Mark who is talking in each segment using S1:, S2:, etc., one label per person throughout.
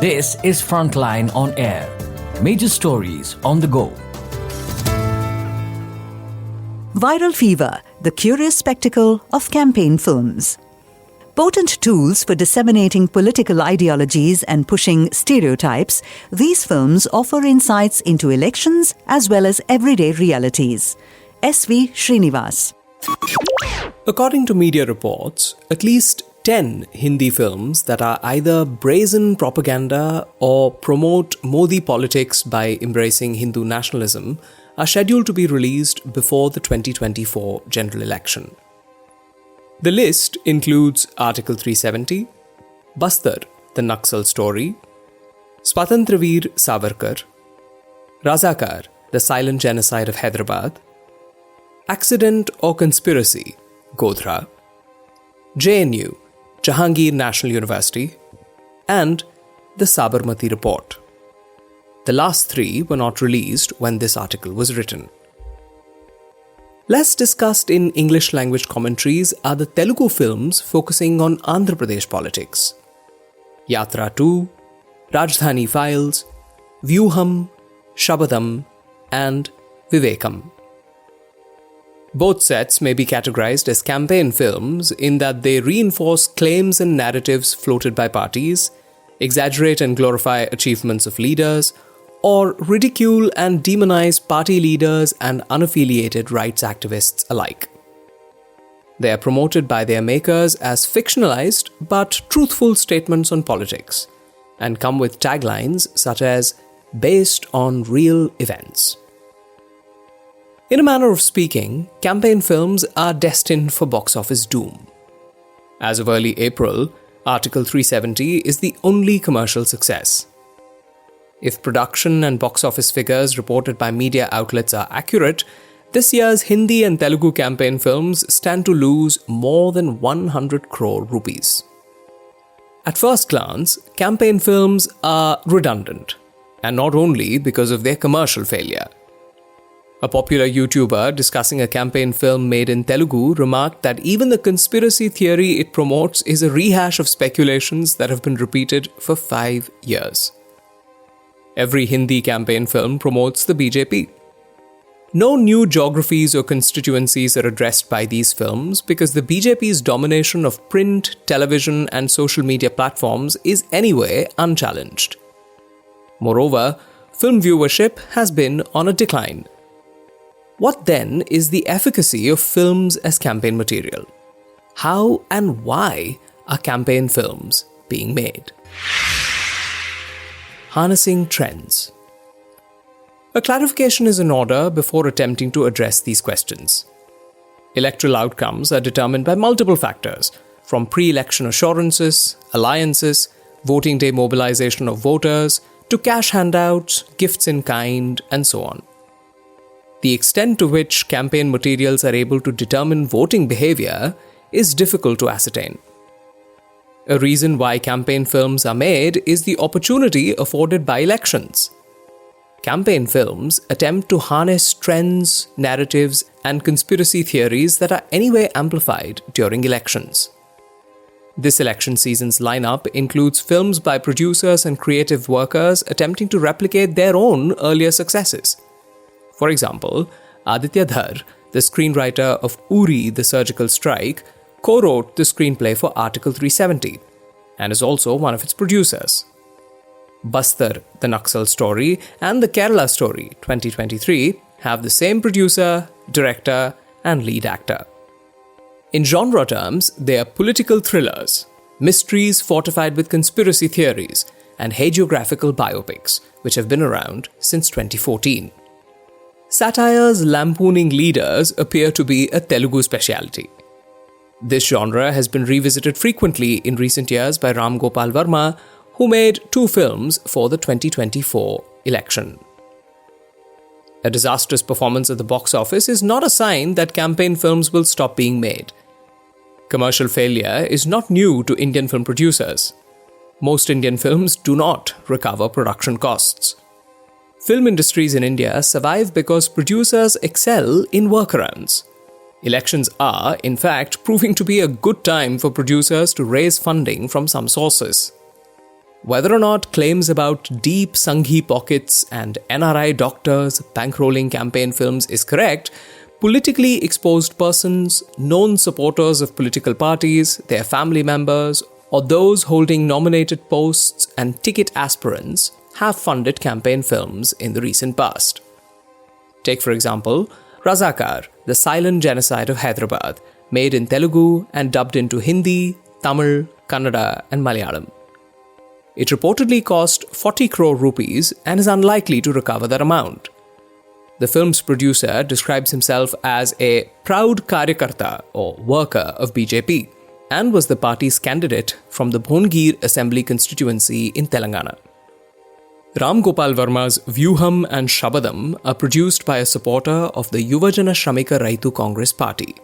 S1: This is Frontline on Air. Major stories on the go.
S2: Viral fever, the curious spectacle of campaign films. Potent tools for disseminating political ideologies and pushing stereotypes, these films offer insights into elections as well as everyday realities. S.V. Srinivas.
S3: According to media reports, at least 10 Hindi films that are either brazen propaganda or promote Modi politics by embracing Hindu nationalism are scheduled to be released before the 2024 general election. The list includes Article 370, Bastar, the Naxal story, Swatantravir Savarkar, Razakar, the silent genocide of Hyderabad, Accident or Conspiracy, Godhra, JNU, Jahangir National University, and the Sabarmati Report. The last three were not released when this article was written. Less discussed in English language commentaries are the Telugu films focusing on Andhra Pradesh politics. Yatra 2, Rajdhani Files, Vyuham, Shabadam, and Vivekam. Both sets may be categorized as campaign films in that they reinforce claims and narratives floated by parties, exaggerate and glorify achievements of leaders, or ridicule and demonize party leaders and unaffiliated rights activists alike. They are promoted by their makers as fictionalized but truthful statements on politics, and come with taglines such as "based on real events." In a manner of speaking, campaign films are destined for box office doom. As of early April, Article 370 is the only commercial success. If production and box office figures reported by media outlets are accurate, this year's Hindi and Telugu campaign films stand to lose more than 100 crore rupees. At first glance, campaign films are redundant, and not only because of their commercial failure. A popular YouTuber discussing a campaign film made in Telugu remarked that even the conspiracy theory it promotes is a rehash of speculations that have been repeated for 5 years. Every Hindi campaign film promotes the BJP. No new geographies or constituencies are addressed by these films because the BJP's domination of print, television, and social media platforms is anyway unchallenged. Moreover, film viewership has been on a decline. What then is the efficacy of films as campaign material? How and why are campaign films being made? Harnessing trends. A clarification is in order before attempting to address these questions. Electoral outcomes are determined by multiple factors, from pre-election assurances, alliances, voting day mobilization of voters, to cash handouts, gifts in kind, and so on. The extent to which campaign materials are able to determine voting behavior is difficult to ascertain. A reason why campaign films are made is the opportunity afforded by elections. Campaign films attempt to harness trends, narratives, and conspiracy theories that are anyway amplified during elections. This election season's lineup includes films by producers and creative workers attempting to replicate their own earlier successes. For example, Aditya Dhar, the screenwriter of Uri the Surgical Strike, co-wrote the screenplay for Article 370 and is also one of its producers. Bastar, the Naxal story, and the Kerala story, 2023, have the same producer, director, and lead actor. In genre terms, they are political thrillers, mysteries fortified with conspiracy theories, and hagiographical biopics, which have been around since 2014. Satires lampooning leaders appear to be a Telugu speciality. This genre has been revisited frequently in recent years by Ram Gopal Verma, who made 2 films for the 2024 election. A disastrous performance at the box office is not a sign that campaign films will stop being made. Commercial failure is not new to Indian film producers. Most Indian films do not recover production costs. Film industries in India survive because producers excel in workarounds. Elections are, in fact, proving to be a good time for producers to raise funding from some sources. Whether or not claims about deep Sanghi pockets and NRI doctors bankrolling campaign films is correct, politically exposed persons, known supporters of political parties, their family members, or those holding nominated posts and ticket aspirants have funded campaign films in the recent past. Take, for example, Razakar, the silent genocide of Hyderabad, made in Telugu and dubbed into Hindi, Tamil, Kannada, and Malayalam. It reportedly cost 40 crore rupees and is unlikely to recover that amount. The film's producer describes himself as a proud karyakarta or worker of BJP and was the party's candidate from the Bhongir Assembly constituency in Telangana. Ram Gopal Verma's Vyuham and Shabadam are produced by a supporter of the Yuvajana Shramika Raitu Congress Party,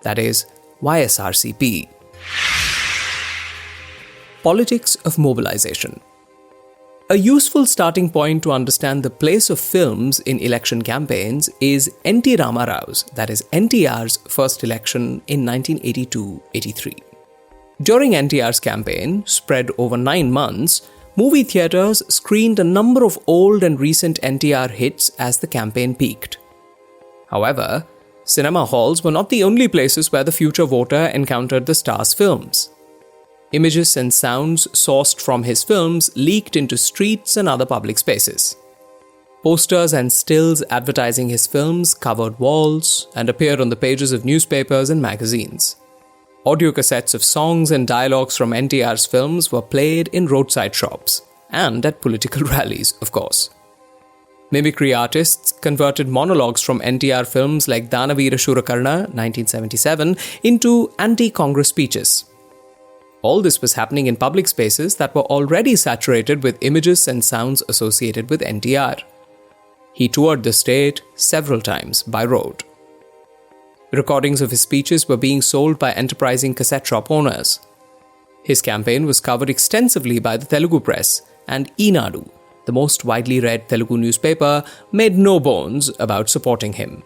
S3: that is, YSRCP. Politics of mobilization. A useful starting point to understand the place of films in election campaigns is N.T. Ramarao's, that is NTR's, first election in 1982-83. During NTR's campaign, spread over 9 months, movie theatres screened a number of old and recent NTR hits as the campaign peaked. However, cinema halls were not the only places where the future voter encountered the star's films. Images and sounds sourced from his films leaked into streets and other public spaces. Posters and stills advertising his films covered walls and appeared on the pages of newspapers and magazines. Audio cassettes of songs and dialogues from NTR's films were played in roadside shops and at political rallies, of course. Mimicry artists converted monologues from NTR films like Danavira Shurakarna, 1977, into anti-Congress speeches. All this was happening in public spaces that were already saturated with images and sounds associated with NTR. He toured the state several times by road. Recordings of his speeches were being sold by enterprising cassette shop owners. His campaign was covered extensively by the Telugu press, and Eenadu, the most widely read Telugu newspaper, made no bones about supporting him.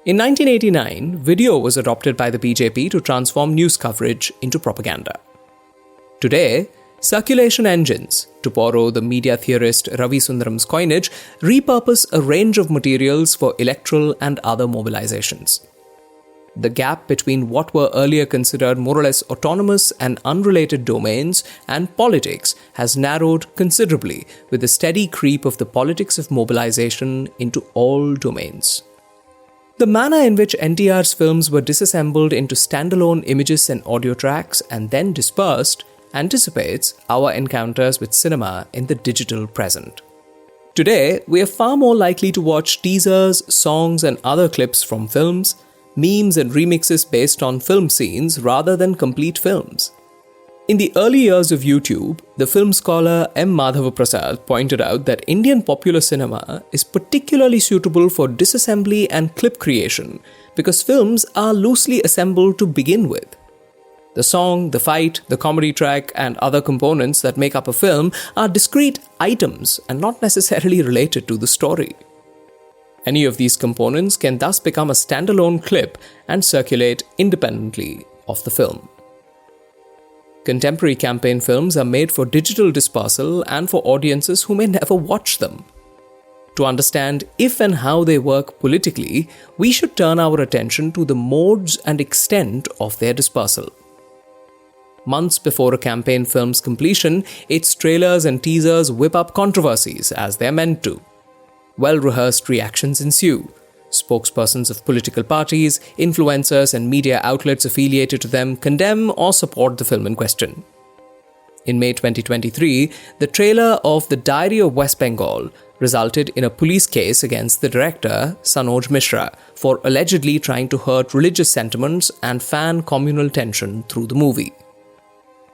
S3: In 1989, video was adopted by the BJP to transform news coverage into propaganda. Today, circulation engines, to borrow the media theorist Ravi Sundaram's coinage, repurpose a range of materials for electoral and other mobilizations. The gap between what were earlier considered more or less autonomous and unrelated domains and politics has narrowed considerably with the steady creep of the politics of mobilization into all domains. The manner in which NTR's films were disassembled into standalone images and audio tracks and then dispersed anticipates our encounters with cinema in the digital present. Today, we are far more likely to watch teasers, songs, and other clips from films, memes and remixes based on film scenes rather than complete films. In the early years of YouTube, the film scholar M. Madhava Prasad pointed out that Indian popular cinema is particularly suitable for disassembly and clip creation because films are loosely assembled to begin with. The song, the fight, the comedy track, and other components that make up a film are discrete items and not necessarily related to the story. Any of these components can thus become a standalone clip and circulate independently of the film. Contemporary campaign films are made for digital dispersal and for audiences who may never watch them. To understand if and how they work politically, we should turn our attention to the modes and extent of their dispersal. Months before a campaign film's completion, its trailers and teasers whip up controversies as they're meant to. Well-rehearsed reactions ensue. Spokespersons of political parties, influencers, and media outlets affiliated to them condemn or support the film in question. In May 2023, the trailer of The Diary of West Bengal resulted in a police case against the director, Sanoj Mishra, for allegedly trying to hurt religious sentiments and fan communal tension through the movie.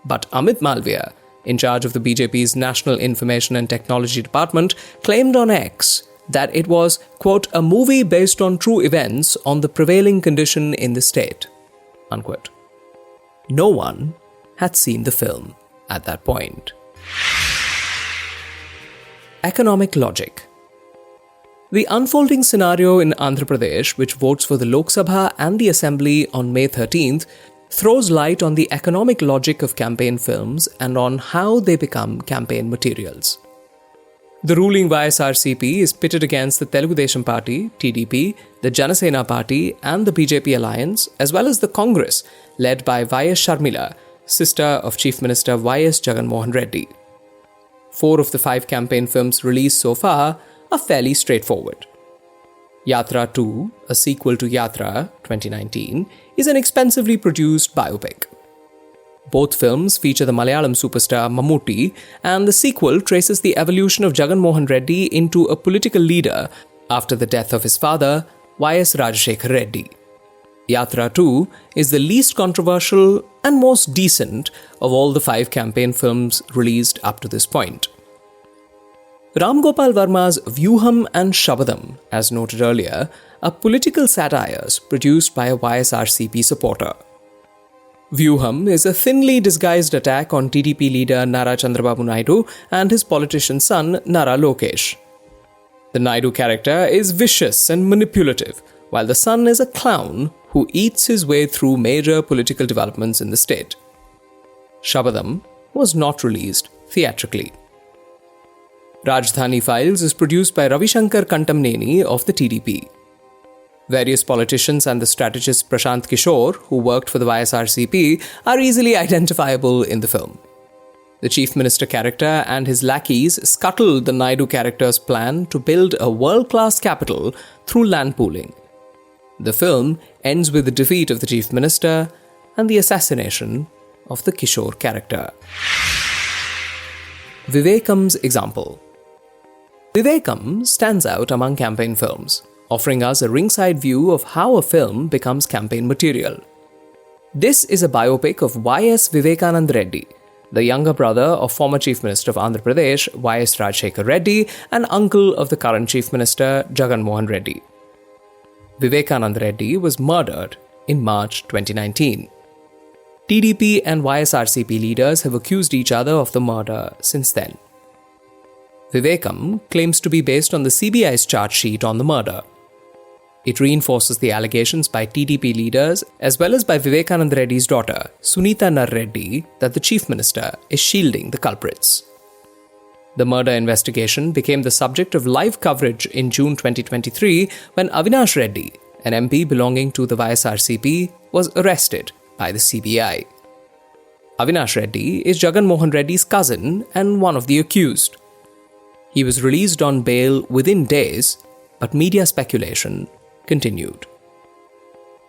S3: But Amit Malviya, in charge of the BJP's National Information and Technology Department, claimed on X that it was, quote, a movie based on true events on the prevailing condition in the state, unquote. No one had seen the film at that point. Economic logic. The unfolding scenario in Andhra Pradesh, which votes for the Lok Sabha and the Assembly on May 13th, throws light on the economic logic of campaign films and on how they become campaign materials. The ruling YSRCP is pitted against the Telugu Desam Party, TDP, the Janasena Party and the BJP alliance, as well as the Congress, led by YS Sharmila, sister of Chief Minister YS Jagan Mohan Reddy. 4 of the 5 campaign films released so far are fairly straightforward. Yatra 2, a sequel to Yatra 2019, is an expensively produced biopic. Both films feature the Malayalam superstar Mammootty, and the sequel traces the evolution of Jagan Mohan Reddy into a political leader after the death of his father, YS Rajashekhar Reddy. Yatra 2 is the least controversial and most decent of all the 5 campaign films released up to this point. Ram Gopal Varma's Vyuham and Shabadam, as noted earlier, are political satires produced by a YSRCP supporter. Vyuham is a thinly disguised attack on TDP leader Nara Chandrababu Naidu and his politician son Nara Lokesh. The Naidu character is vicious and manipulative, while the son is a clown who eats his way through major political developments in the state. Shabadam was not released theatrically. Rajdhani Files is produced by Ravi Shankar Kantamneni of the TDP. Various politicians and the strategist Prashant Kishore, who worked for the YSRCP, are easily identifiable in the film. The Chief Minister character and his lackeys scuttle the Naidu character's plan to build a world-class capital through land pooling. The film ends with the defeat of the Chief Minister and the assassination of the Kishore character. Vivekam's example. Vivekam stands out among campaign films, offering us a ringside view of how a film becomes campaign material. This is a biopic of YS Vivekanand Reddy, the younger brother of former Chief Minister of Andhra Pradesh YS Rajashekhar Reddy and uncle of the current Chief Minister Jagan Mohan Reddy. Vivekanand Reddy was murdered in March 2019. TDP and YSRCP leaders have accused each other of the murder since then. Vivekam claims to be based on the CBI's charge sheet on the murder. It reinforces the allegations by TDP leaders as well as by Vivekanand Reddy's daughter, Sunita Nar Reddy, that the Chief Minister is shielding the culprits. The murder investigation became the subject of live coverage in June 2023 when Avinash Reddy, an MP belonging to the YSRCP, was arrested by the CBI. Avinash Reddy is Jagan Mohan Reddy's cousin and one of the accused. He was released on bail within days, but media speculation continued.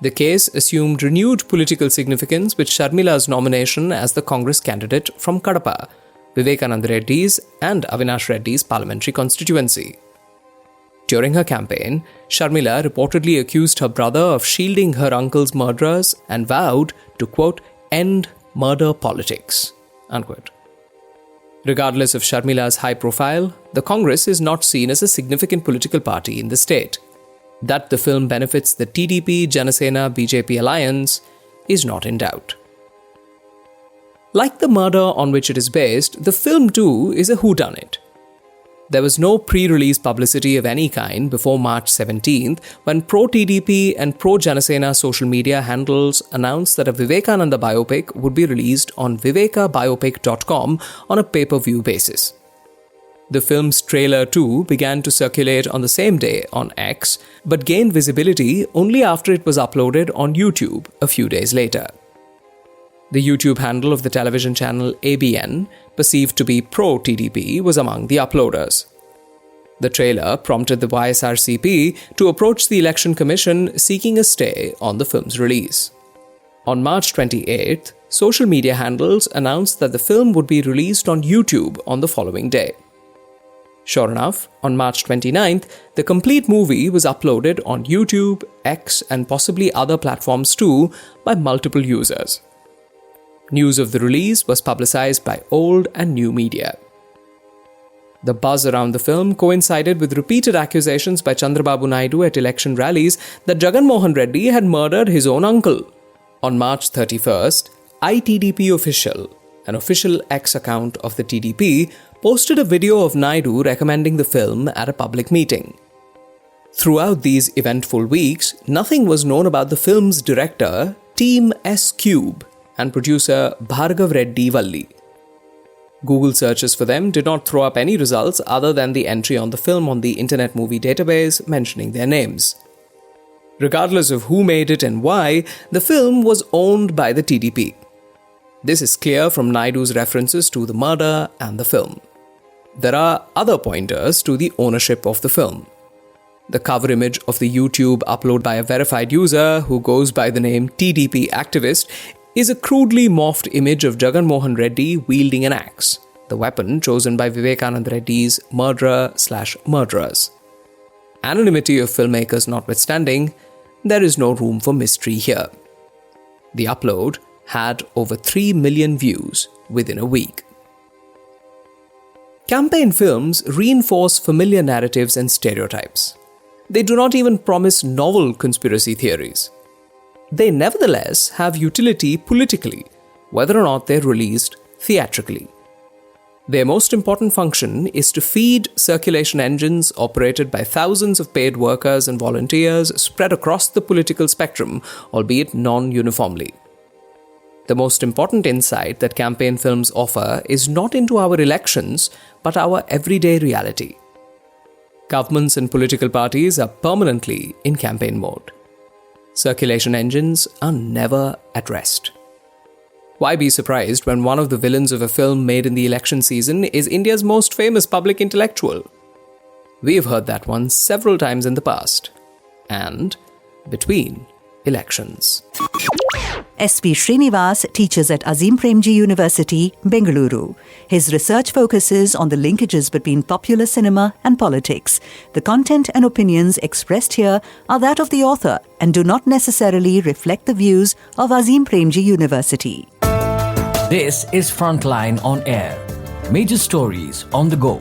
S3: The case assumed renewed political significance with Sharmila's nomination as the Congress candidate from Kadapa, Vivekanand Reddy's and Avinash Reddy's parliamentary constituency. During her campaign, Sharmila reportedly accused her brother of shielding her uncle's murderers and vowed to, quote, end murder politics, unquote. Regardless of Sharmila's high profile, the Congress is not seen as a significant political party in the state. That the film benefits the TDP, Janasena, BJP alliance is not in doubt. Like the murder on which it is based, the film too is a whodunit. There was no pre-release publicity of any kind before March 17th when pro-TDP and pro-Janasena social media handles announced that a Vivekananda biopic would be released on vivekabiopic.com on a pay-per-view basis. The film's trailer too began to circulate on the same day on X, but gained visibility only after it was uploaded on YouTube a few days later. The YouTube handle of the television channel ABN, perceived to be pro-TDP, was among the uploaders. The trailer prompted the YSRCP to approach the Election Commission seeking a stay on the film's release. On March 28th, social media handles announced that the film would be released on YouTube on the following day. Sure enough, on March 29th, the complete movie was uploaded on YouTube, X, and possibly other platforms too by multiple users. News of the release was publicized by old and new media. The buzz around the film coincided with repeated accusations by Chandrababu Naidu at election rallies that Jagan Mohan Reddy had murdered his own uncle. On March 31st, ITDP Official, an official X account of the TDP, posted a video of Naidu recommending the film at a public meeting. Throughout these eventful weeks, nothing was known about the film's director, Team S Cube and producer Bhargav Reddy Valli. Google searches for them did not throw up any results other than the entry on the film on the Internet Movie Database mentioning their names. Regardless of who made it and why, the film was owned by the TDP. This is clear from Naidu's references to the murder and the film. There are other pointers to the ownership of the film. The cover image of the YouTube upload by a verified user who goes by the name TDP Activist is a crudely morphed image of Jagan Mohan Reddy wielding an axe, the weapon chosen by Vivekanand Reddy's murderer/murderers. Anonymity of filmmakers notwithstanding, there is no room for mystery here. The upload had over 3 million views within a week. Campaign films reinforce familiar narratives and stereotypes. They do not even promise novel conspiracy theories. They nevertheless have utility politically, whether or not they're released theatrically. Their most important function is to feed circulation engines operated by thousands of paid workers and volunteers spread across the political spectrum, albeit non-uniformly. The most important insight that campaign films offer is not into our elections, but our everyday reality. Governments and political parties are permanently in campaign mode. Circulation engines are never at rest. Why be surprised when one of the villains of a film made in the election season is India's most famous public intellectual? We have heard that one several times in the past. And between elections.
S2: S.P. Srinivas teaches at Azim Premji University, Bengaluru. His research focuses on the linkages between popular cinema and politics. The content and opinions expressed here are that of the author and do not necessarily reflect the views of Azim Premji University.
S1: This is Frontline on Air. Major stories on the go.